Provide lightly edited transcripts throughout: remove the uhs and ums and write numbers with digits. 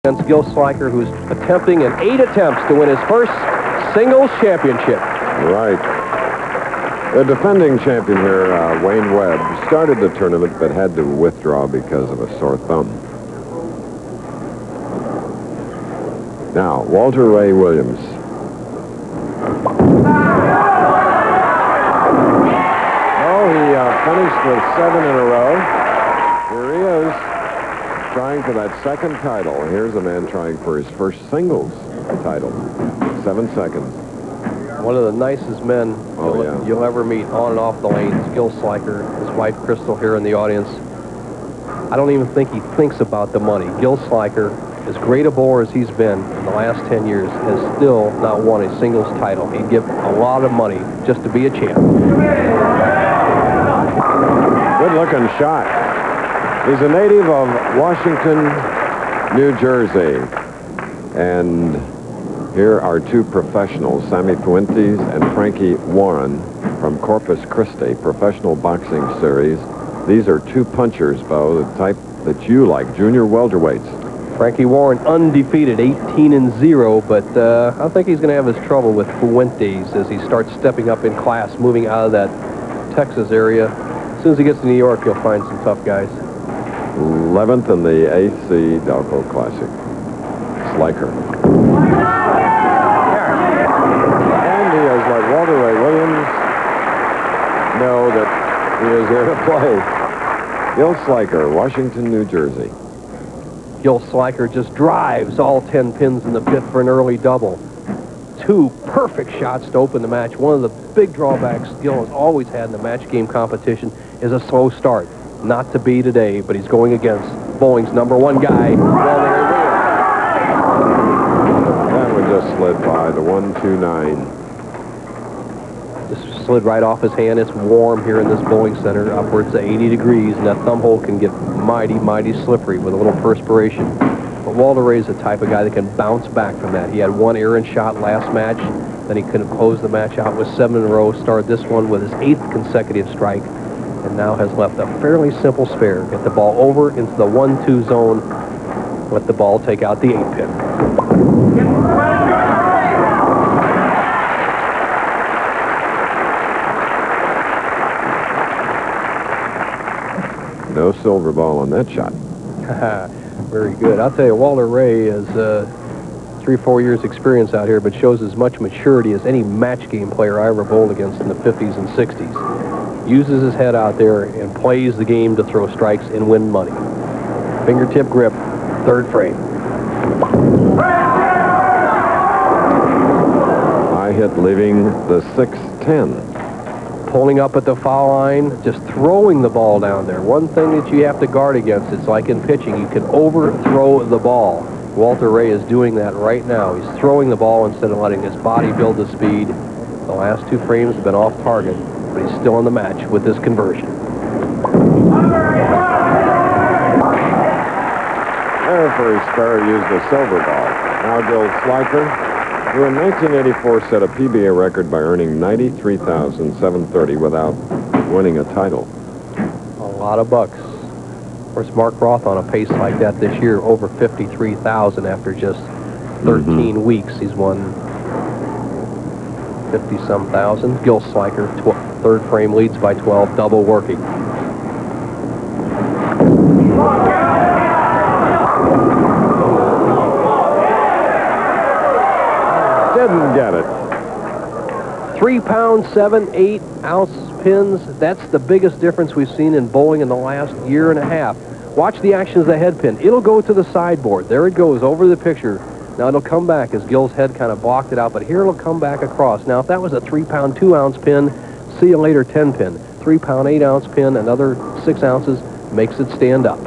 against Gil Sliker, who's attempting in 8 attempts to win his first singles championship. Right. The defending champion here, Wayne Webb, started the tournament but had to withdraw because of a sore thumb. Now, Walter Ray Williams. Oh, he finished with 7 in a row. Here he is, trying for that second title. Here's a man trying for his first singles title. 7 seconds. One of the nicest men yeah. you'll ever meet on and off the lanes, Gil Sliker, his wife Crystal here in the audience. I don't even think he thinks about the money. Gil Sliker, as great a bowler as he's been in the last 10 years, has still not won a singles title. He'd give a lot of money just to be a champ. Good looking shot. He's a native of Washington, New Jersey. And here are 2 professionals, Sammy Fuentes and Frankie Warren from Corpus Christi, Professional Boxing Series. These are 2 punchers, Bo, the type that you like, junior welterweights. Frankie Warren undefeated, 18-0, but I think he's going to have his trouble with Fuentes as he starts stepping up in class, moving out of that Texas area. As soon as he gets to New York, he'll find some tough guys. 11th in the AC Delco Classic. Sliker. And he is like Walter Ray Williams. Know that he is here to play. Gil Sliker, Washington, New Jersey. Gil Sliker just drives all 10 pins in the pit for an early double. 2 perfect shots to open the match. One of the big drawbacks Gil has always had in the match game competition is a slow start. Not to be today, but he's going against bowling's #1 guy, Walter Ray Williams. That one just slid by, the 1-2-9. Just slid right off his hand. It's warm here in this bowling center, upwards of 80 degrees, and that thumb hole can get mighty, mighty slippery with a little perspiration. But Walter Ray's the type of guy that can bounce back from that. He had 1 errant shot last match, then he could have closed the match out with 7 in a row, started this one with his 8th consecutive strike, and now has left a fairly simple spare. Get the ball over into the 1-2 zone, let the ball take out the 8 pin. No silver ball on that shot. Very good. I'll tell you, Walter Ray has 3 or 4 years experience out here, but shows as much maturity as any match game player I ever bowled against in the 50s and 60s. Uses his head out there and plays the game to throw strikes and win money. Fingertip grip, 3rd frame. High hit leaving the 6-10. Pulling up at the foul line, just throwing the ball down there. One thing that you have to guard against, it's like in pitching, you can overthrow the ball. Walter Ray is doing that right now. He's throwing the ball instead of letting his body build the speed. The last 2 frames have been off target, but he's still in the match with this conversion. There for his spare, used the silver ball. Now Gil Sliker, who in 1984 set a PBA record by earning $93,730 without winning a title. A lot of bucks. Of course, Mark Roth on a pace like that this year, over $53,000 after just 13 weeks. He's won 50-some thousand. Gil Sliker, 3rd frame, leads by 12, double working. Didn't get it. 3-pound, 7-8-ounce pins. That's the biggest difference we've seen in bowling in the last year and a half. Watch the action of the head pin. It'll go to the sideboard. There it goes over the picture. Now it'll come back as Gil's head kind of blocked it out, but here it'll come back across. Now if that was a 3-pound, 2-ounce pin, see you later 10 pin. 3-pound, 8-ounce pin, another 6 ounces, makes it stand up.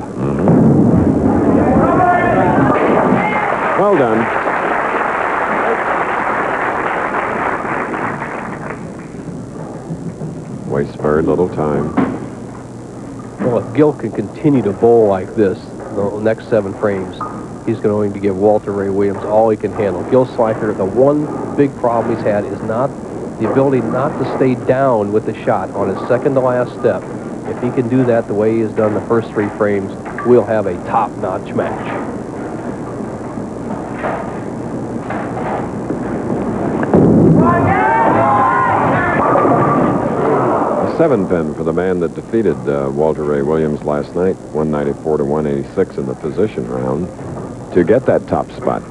Well done. Waste very little time. Well, if Gil can continue to bowl like this the next 7 frames, he's going to give Walter Ray Williams all he can handle. Gil Sliker, the one big problem he's had is not the ability not to stay down with the shot on his second to last step. If he can do that the way he has done the first 3 frames, we'll have a top-notch match. 7-pin for the man that defeated Walter Ray Williams last night, 194 to 186 in the position round, to get that top spot.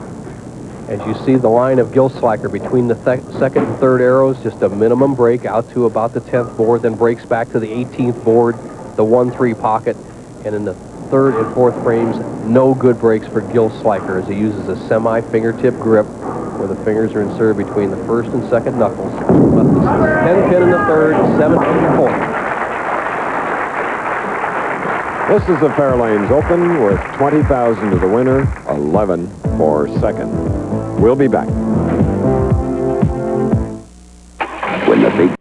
As you see the line of Gil Sliker between the second and third arrows, just a minimum break out to about the 10th board, then breaks back to the 18th board, the 1-3 pocket, and in the third and fourth frames, no good breaks for Gil Sliker as he uses a semi-fingertip grip where the fingers are inserted between the first and second knuckles. 10-pin in the third, 7-pin in the fourth. This is the Fairlanes Open with 20,000 to the winner, 11 for second. We'll be back. When the big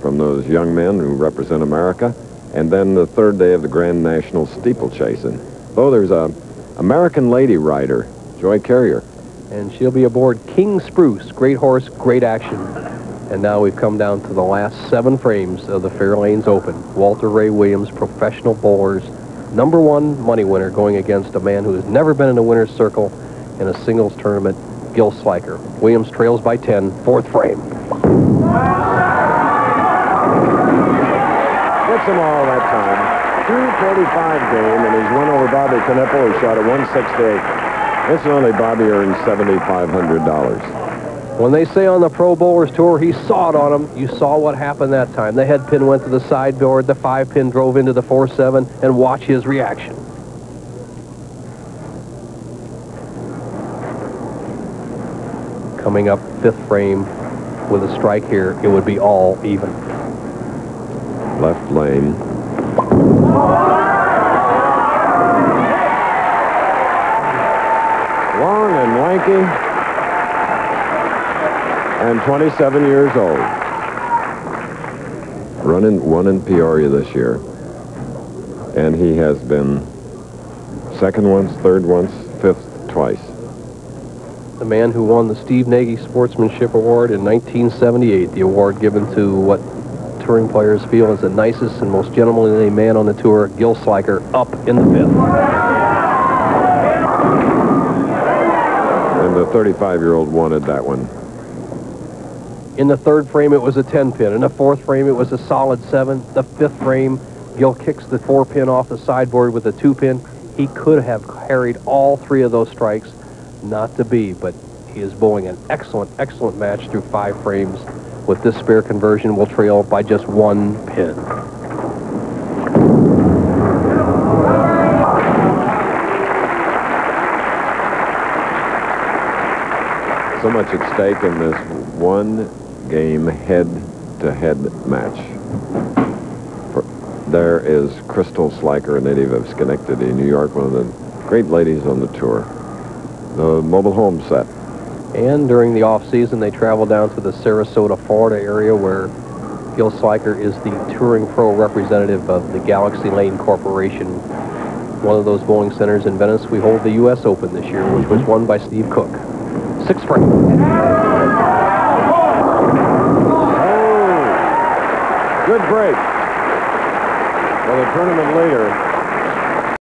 from those young men who represent America, and then the third day of the Grand National Steeplechasing. Oh, there's a American lady rider, Joy Carrier. And she'll be aboard King Spruce. Great horse, great action. And now we've come down to the last 7 frames of the Fairlanes Open. Walter Ray Williams, professional bowlers, #1 money winner, going against a man who has never been in a winner's circle in a singles tournament, Gil Sliker. Williams trails by 10, 4th frame. Gets them all that time. 2:45 game, and he's won over Bobby Knipple, who shot at 168. Incidentally, Bobby earned $7,500. When they say on the Pro Bowlers Tour, he saw it on him, you saw what happened that time. The head pin went to the sideboard, the 5-pin drove into the 4-7, and watch his reaction. Coming up 5th frame with a strike here, it would be all even. Left lane. Long and lanky, and 27 years old. Won in Peoria this year, and he has been second once, third once, 5th twice. The man who won the Steve Nagy Sportsmanship Award in 1978, the award given to what touring players feel is the nicest and most gentlemanly man on the tour, Gil Sliker, up in the 5th. And the 35-year-old wanted that one. In the 3rd frame, it was a 10-pin. In the 4th frame, it was a solid 7. The 5th frame, Gil kicks the 4-pin off the sideboard with a 2-pin. He could have carried all 3 of those strikes, not to be, but he is bowling an excellent, excellent match through 5 frames. With this spare conversion, will trail by just 1 pin. So much at stake in this one-game head-to-head match. There is Crystal Sliker, a native of Schenectady, New York, one of the great ladies on the tour. The mobile home set. And during the off-season, they travel down to the Sarasota, Florida area where Gil Sliker is the touring pro representative of the Galaxy Lane Corporation, one of those bowling centers in Venice. We hold the U.S. Open this year, which was won by Steve Cook. 6th frame. Oh, good break. Well, the tournament leader